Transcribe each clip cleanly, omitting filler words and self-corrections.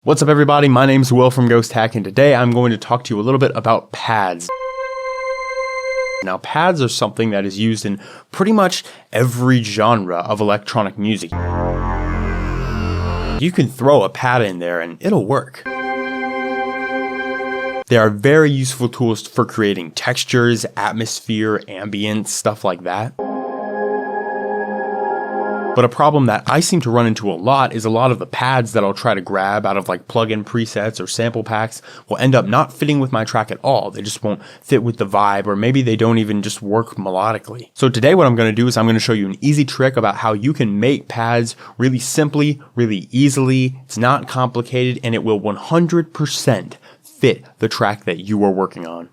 What's up everybody, my name's Will from Ghosthack, and today I'm going to talk to you a little bit about pads. Now pads are something that is used in pretty much every genre of electronic music. You can throw a pad in there and it'll work. They are very useful tools for creating textures, atmosphere, ambience, stuff like that. But a problem that I seem to run into a lot is a lot of the pads that I'll try to grab out of like plugin presets or sample packs will end up not fitting with my track at all. They just won't fit with the vibe, or maybe they don't even just work melodically. So today what I'm going to do is I'm going to show you an easy trick about how you can make pads really simply, really easily. It's not complicated, and it will 100% fit the track that you are working on.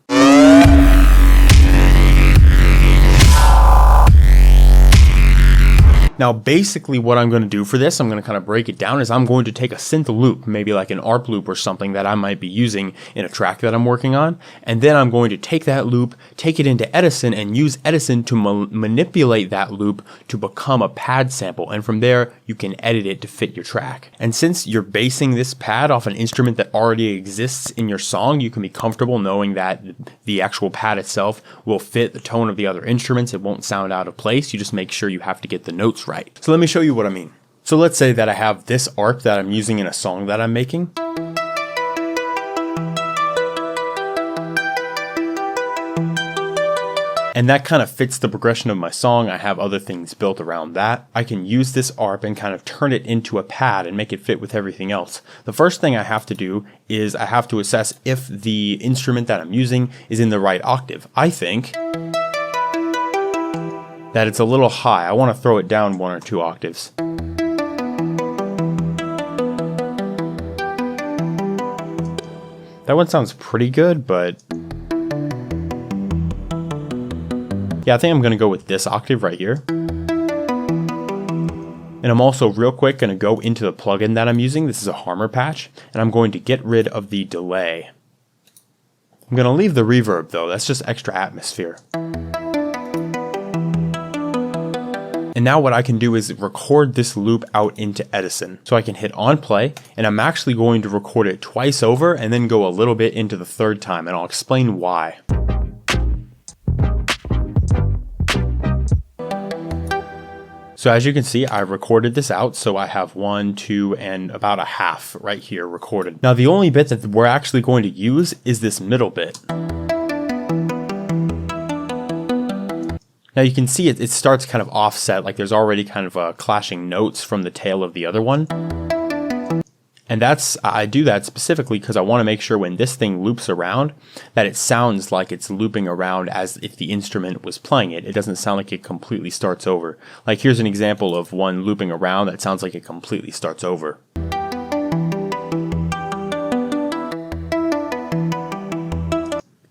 Now basically what I'm going to do for this, I'm going to kind of break it down, is I'm going to take a synth loop, maybe like an ARP loop or something that I might be using in a track that I'm working on, and then I'm going to take that loop, take it into Edison, and use Edison to manipulate that loop to become a pad sample, and from there you can edit it to fit your track. And since you're basing this pad off an instrument that already exists in your song, you can be comfortable knowing that the actual pad itself will fit the tone of the other instruments. It won't sound out of place. You just make sure you have to get the notes right. So let me show you what I mean. So let's say that I have this ARP that I'm using in a song that I'm making. And that kind of fits the progression of my song. I have other things built around that. I can use this ARP and kind of turn it into a pad and make it fit with everything else. The first thing I have to do is I have to assess if the instrument that I'm using is in the right octave. I think that it's a little high. I want to throw it down 1 or 2 octaves. That one sounds pretty good, but yeah, I think I'm going to go with this octave right here. And I'm also real quick going to go into the plugin that I'm using. This is a Harmor patch, and I'm going to get rid of the delay. I'm going to leave the reverb though. That's just extra atmosphere. And now what I can do is record this loop out into Edison. So I can hit on play, and I'm actually going to record it twice over and then go a little bit into the third time, and I'll explain why. So as you can see, I recorded this out, so I have 1, 2, and about a half right here recorded. Now the only bit that we're actually going to use is this middle bit. Now you can see it starts kind of offset, like there's already kind of clashing notes from the tail of the other one. And I do that specifically because I want to make sure when this thing loops around that it sounds like it's looping around as if the instrument was playing it. It doesn't sound like it completely starts over. Like here's an example of one looping around that sounds like it completely starts over.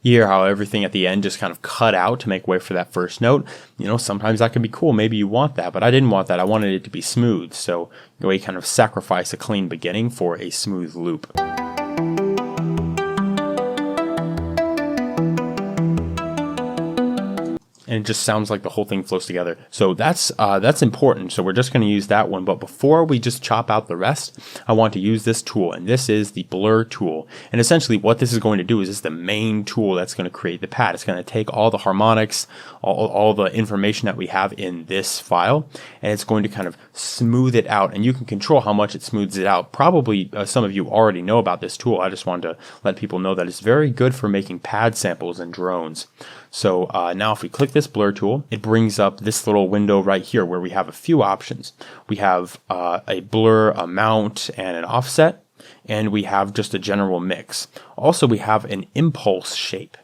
You hear how everything at the end just kind of cut out to make way for that first note. You know, sometimes that can be cool. Maybe you want that, but I didn't want that. I wanted it to be smooth. So you kind of sacrifice a clean beginning for a smooth loop. And it just sounds like the whole thing flows together. So that's important. So we're just going to use that one. But before we just chop out the rest, I want to use this tool, and this is the blur tool. And essentially what this is going to do is it's the main tool that's going to create the pad. It's going to take all the harmonics, all the information that we have in this file, and it's going to kind of smooth it out. And you can control how much it smooths it out. Probably some of you already know about this tool. I just wanted to let people know that it's very good for making pad samples and drones. So now if we click this blur tool, it brings up this little window right here where we have a few options. We have a blur, a mount, and an offset, and we have just a general mix. Also, we have an impulse shape.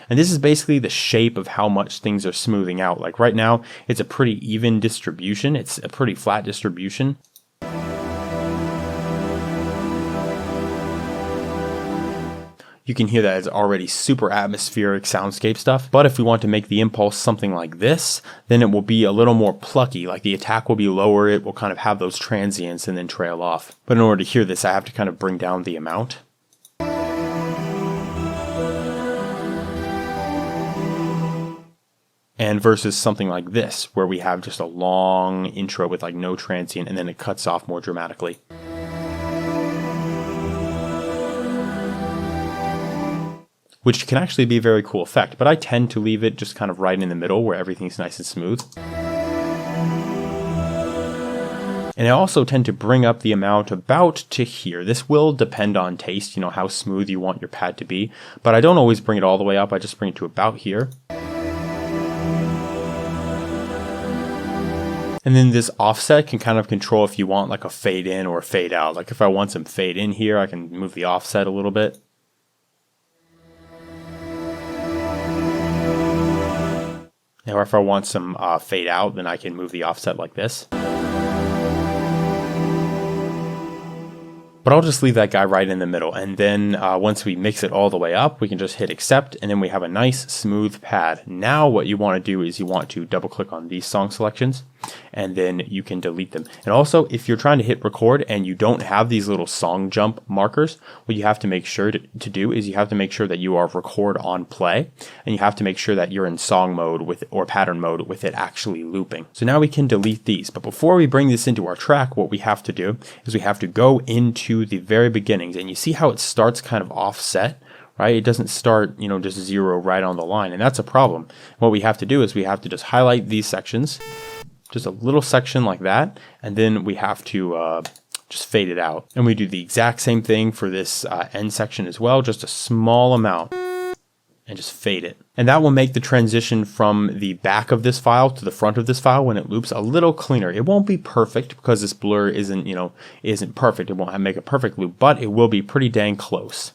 And this is basically the shape of how much things are smoothing out. Like right now, it's a pretty even distribution. It's a pretty flat distribution. You can hear that it's already super atmospheric soundscape stuff. But if we want to make the impulse something like this, then it will be a little more plucky. Like the attack will be lower, it will kind of have those transients and then trail off. But in order to hear this, I have to kind of bring down the amount. And versus something like this, where we have just a long intro with like no transient and then it cuts off more dramatically. which can actually be a very cool effect, but I tend to leave it just kind of right in the middle where everything's nice and smooth. And I also tend to bring up the amount about to here. This will depend on taste, you know, how smooth you want your pad to be, but I don't always bring it all the way up. I just bring it to about here. And then this offset can kind of control if you want like a fade in or a fade out. Like if I want some fade in here, I can move the offset a little bit. Or if I want some fade out, then I can move the offset like this. But I'll just leave that guy right in the middle. And then once we mix it all the way up, we can just hit accept, and then we have a nice smooth pad. Now what you want to do is you want to double click on these song selections, and then you can delete them. And also, if you're trying to hit record and you don't have these little song jump markers, what you have to make sure to do is you have to make sure that you are record on play, and you have to make sure that you're in song mode with or pattern mode with it actually looping. So now we can delete these. But before we bring this into our track, what we have to do is we have to go into the very beginnings, and you see how it starts kind of offset, right? It doesn't start, you know, just zero right on the line, and that's a problem. What we have to do is we have to just highlight these sections, just a little section like that, and then we have to just fade it out. And we do the exact same thing for this end section as well, just a small amount, and just fade it. And that will make the transition from the back of this file to the front of this file when it loops a little cleaner. It won't be perfect because this blur isn't perfect. It won't make a perfect loop, but it will be pretty dang close.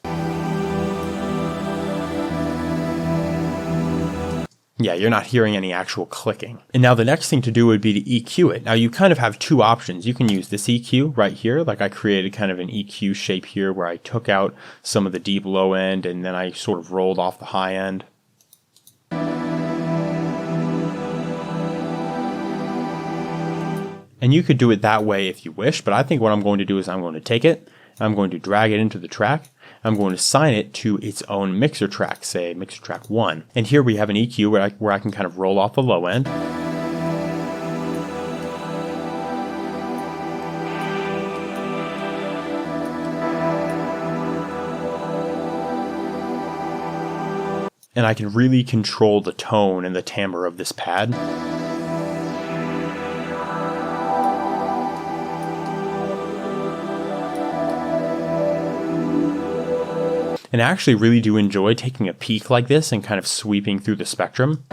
Yeah, you're not hearing any actual clicking. And now the next thing to do would be to EQ it. Now you kind of have two options. You can use this EQ right here, like I created kind of an EQ shape here where I took out some of the deep low end and then I sort of rolled off the high end. And you could do it that way if you wish, but I think what I'm going to do is I'm going to take it, I'm going to drag it into the track, I'm going to assign it to its own mixer track, say mixer track 1. And here we have an EQ where I can kind of roll off the low end. And I can really control the tone and the timbre of this pad. And I actually really do enjoy taking a peek like this and kind of sweeping through the spectrum.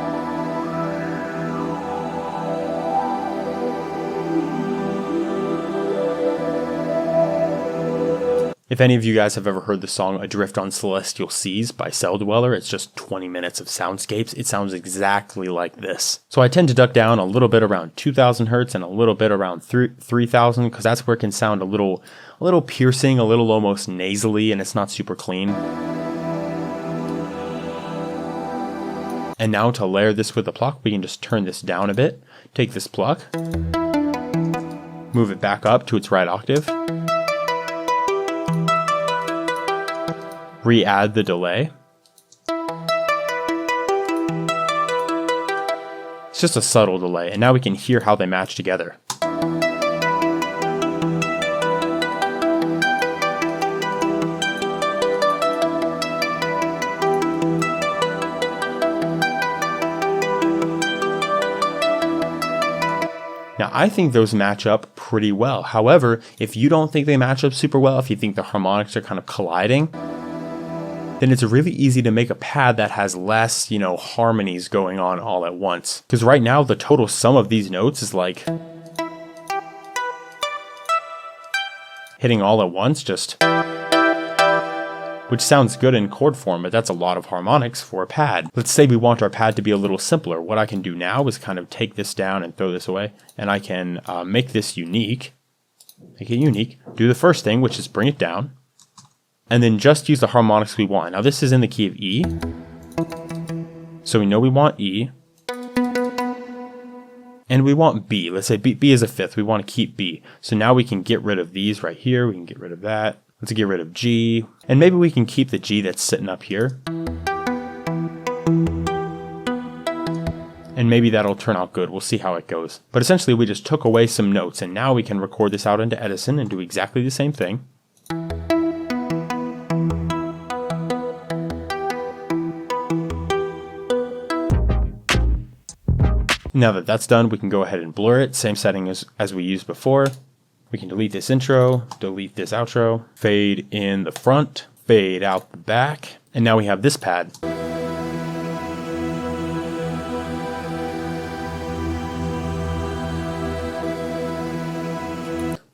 If any of you guys have ever heard the song Adrift on Celestial Seas by Cell Dweller, it's just 20 minutes of soundscapes. It sounds exactly like this. So I tend to duck down a little bit around 2000 hertz and a little bit around 3000 because that's where it can sound a little piercing, a little almost nasally, and it's not super clean. And now to layer this with the pluck, we can just turn this down a bit, take this pluck, move it back up to its right octave, re-add the delay. It's just a subtle delay, and now we can hear how they match together. Now, I think those match up pretty well. However, if you don't think they match up super well, if you think the harmonics are kind of colliding, then it's really easy to make a pad that has less, harmonies going on all at once. Because right now, the total sum of these notes is like hitting all at once, which sounds good in chord form, but that's a lot of harmonics for a pad. Let's say we want our pad to be a little simpler. What I can do now is kind of take this down and throw this away, and I can make this unique. Make it unique. Do the first thing, which is bring it down, and then just use the harmonics we want. Now this is in the key of E, so we know we want E, and we want B. Let's say B is a fifth. We want to keep B. So now we can get rid of these right here. We can get rid of that. Let's get rid of G, and maybe we can keep the G that's sitting up here. And maybe that'll turn out good. We'll see how it goes. But essentially we just took away some notes, and now we can record this out into Edison and do exactly the same thing. Now that that's done, we can go ahead and blur it. Same setting as we used before. We can delete this intro, delete this outro, fade in the front, fade out the back. And now we have this pad.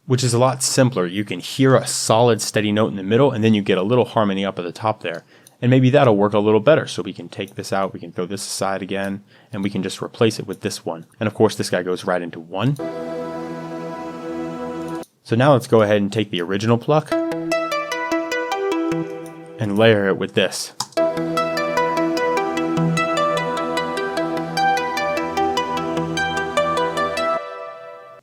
Which is a lot simpler. You can hear a solid steady note in the middle, and then you get a little harmony up at the top there. And maybe that'll work a little better. So we can take this out, we can throw this aside again, and we can just replace it with this one. And of course this guy goes right into 1. So now let's go ahead and take the original pluck and layer it with this.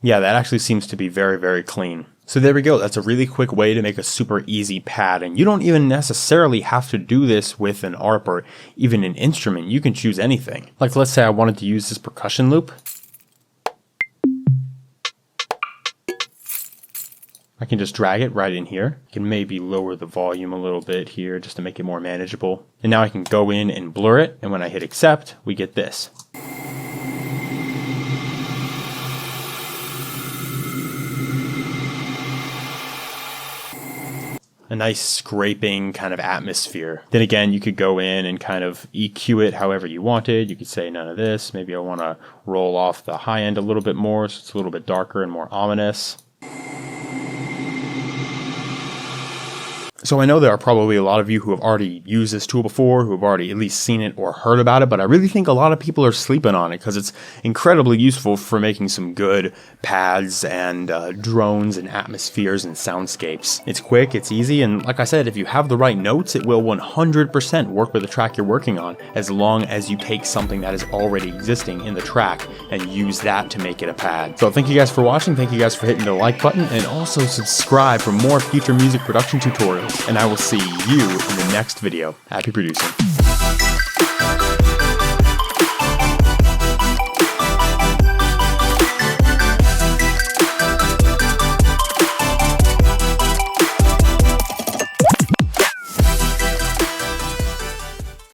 Yeah, that actually seems to be very, very clean. So there we go. That's a really quick way to make a super easy pad. And you don't even necessarily have to do this with an ARP or even an instrument. You can choose anything. Like let's say I wanted to use this percussion loop. I can just drag it right in here. I can maybe lower the volume a little bit here just to make it more manageable. And now I can go in and blur it. And when I hit accept, we get this. A nice scraping kind of atmosphere. Then again, you could go in and kind of EQ it however you wanted. You could say none of this. Maybe I want to roll off the high end a little bit more so it's a little bit darker and more ominous. So I know there are probably a lot of you who have already used this tool before, who have already at least seen it or heard about it, but I really think a lot of people are sleeping on it because it's incredibly useful for making some good pads and drones and atmospheres and soundscapes. It's quick, it's easy, and like I said, if you have the right notes, it will 100% work with the track you're working on, as long as you take something that is already existing in the track and use that to make it a pad. So thank you guys for watching, thank you guys for hitting the like button, and also subscribe for more future music production tutorials. And I will see you in the next video. Happy producing.